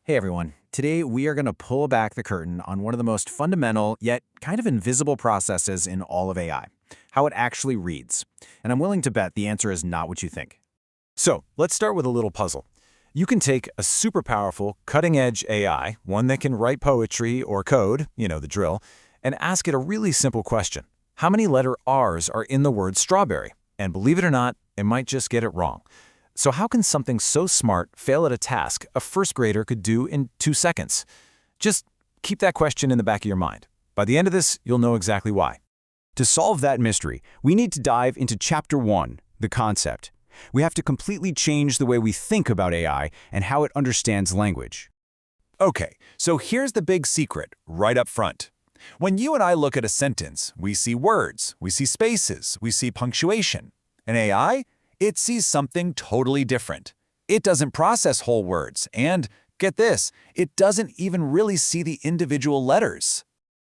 Hey everyone. Today we are going to pull back the curtain on one of the most fundamental yet kind of invisible processes in all of AI, how it actually reads. And I'm willing to bet the answer is not what you think. So let's start with a little puzzle. You can take a super powerful, cutting-edge AI, one that can write poetry or code, you know the drill, and ask it a really simple question. How many letter R's are in the word strawberry? And believe it or not, it might just get it wrong. So how can something so smart fail at a task a first grader could do in 2 seconds? Just keep that question in the back of your mind. By the end of this, you'll know exactly why. To solve that mystery, we need to dive into Chapter 1, the concept. We have to completely change the way we think about AI and how it understands language. Okay, so here's the big secret, right up front. When you and I look at a sentence, we see words, we see spaces, we see punctuation. In AI, it sees something totally different. It doesn't process whole words, and, get this, it doesn't even really see the individual letters.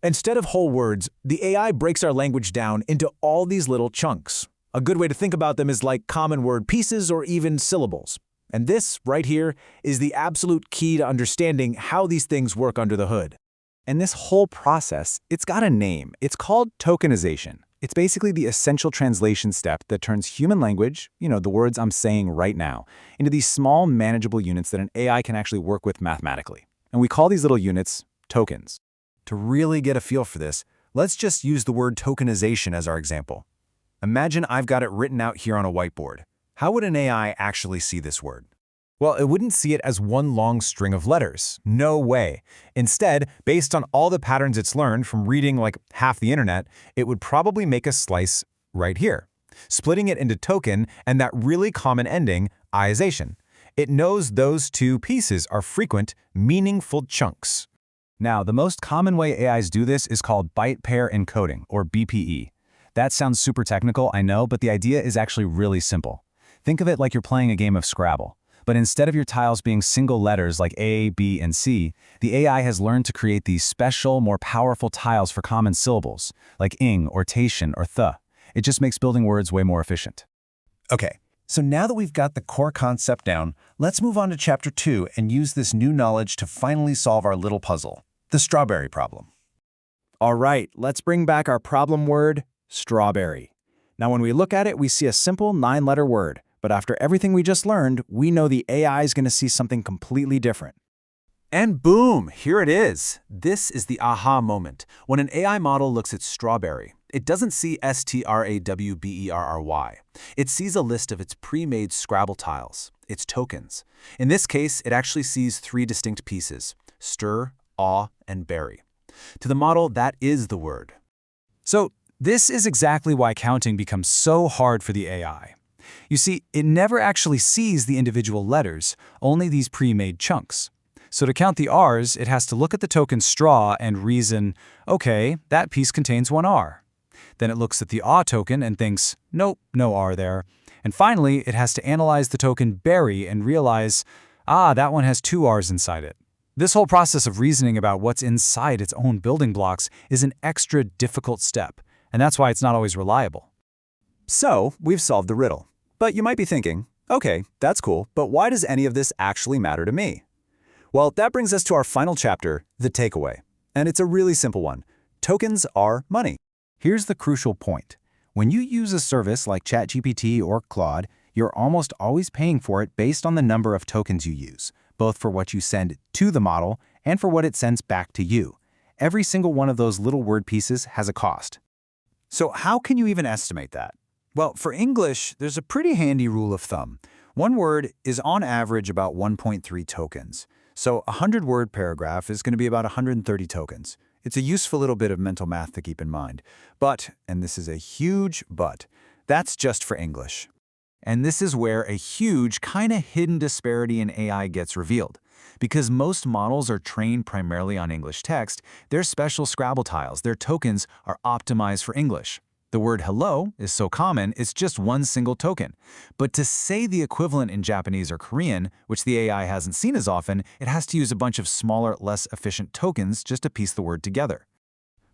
Instead of whole words, the AI breaks our language down into all these little chunks. A good way to think about them is like common word pieces or even syllables. And this, right here, is the absolute key to understanding how these things work under the hood. And this whole process, it's got a name. It's called tokenization. It's basically the essential translation step that turns human language, the words I'm saying right now, into these small, manageable units that an AI can actually work with mathematically. And we call these little units tokens. To really get a feel for this, let's just use the word tokenization as our example. Imagine I've got it written out here on a whiteboard. How would an AI actually see this word? Well, it wouldn't see it as one long string of letters. No way. Instead, based on all the patterns it's learned from reading like half the internet, it would probably make a slice right here, splitting it into token and that really common ending, ization. It knows those two pieces are frequent, meaningful chunks. Now, the most common way AIs do this is called byte pair encoding, or BPE. That sounds super technical, I know, but the idea is actually really simple. Think of it like you're playing a game of Scrabble. But instead of your tiles being single letters like A, B, and C, the AI has learned to create these special, more powerful tiles for common syllables, like ing or tation or th. It just makes building words way more efficient. Okay, so now that we've got the core concept down, let's move on to Chapter 2 and use this new knowledge to finally solve our little puzzle, the strawberry problem. All right, let's bring back our problem word, strawberry. Now when we look at it, we see a simple 9-letter word. But after everything we just learned, we know the AI is going to see something completely different. And boom, here it is. This is the aha moment. When an AI model looks at strawberry, it doesn't see strawberry. It sees a list of its pre-made Scrabble tiles, its tokens. In this case, it actually sees 3 distinct pieces, stir, aw, and berry. To the model, that is the word. So this is exactly why counting becomes so hard for the AI. You see, it never actually sees the individual letters, only these pre-made chunks. So to count the R's, it has to look at the token straw and reason, okay, that piece contains 1 R. Then it looks at the aw token and thinks, nope, no R there. And finally, it has to analyze the token berry and realize, that one has 2 R's inside it. This whole process of reasoning about what's inside its own building blocks is an extra difficult step, and that's why it's not always reliable. So, we've solved the riddle. But you might be thinking, okay, that's cool, but why does any of this actually matter to me? Well, that brings us to our final chapter, the takeaway. And it's a really simple one. Tokens are money. Here's the crucial point. When you use a service like ChatGPT or Claude, you're almost always paying for it based on the number of tokens you use, both for what you send to the model and for what it sends back to you. Every single one of those little word pieces has a cost. So how can you even estimate that? Well, for English, there's a pretty handy rule of thumb. One word is on average about 1.3 tokens. So a 100-word paragraph is going to be about 130 tokens. It's a useful little bit of mental math to keep in mind. But, and this is a huge but, that's just for English. And this is where a huge, kind of hidden disparity in AI gets revealed. Because most models are trained primarily on English text, their special Scrabble tiles, their tokens, are optimized for English. The word hello is so common, it's just 1 single token. But to say the equivalent in Japanese or Korean, which the AI hasn't seen as often, it has to use a bunch of smaller, less efficient tokens just to piece the word together.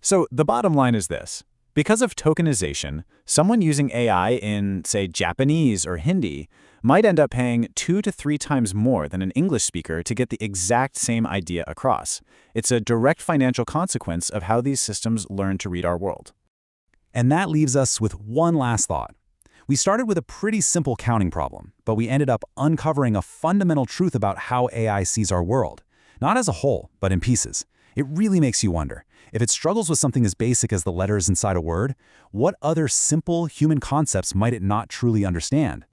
So the bottom line is this. Because of tokenization, someone using AI in, say, Japanese or Hindi might end up paying 2 to 3 times more than an English speaker to get the exact same idea across. It's a direct financial consequence of how these systems learn to read our world. And that leaves us with one last thought. We started with a pretty simple counting problem, but we ended up uncovering a fundamental truth about how AI sees our world. Not as a whole, but in pieces. It really makes you wonder, if it struggles with something as basic as the letters inside a word, what other simple human concepts might it not truly understand?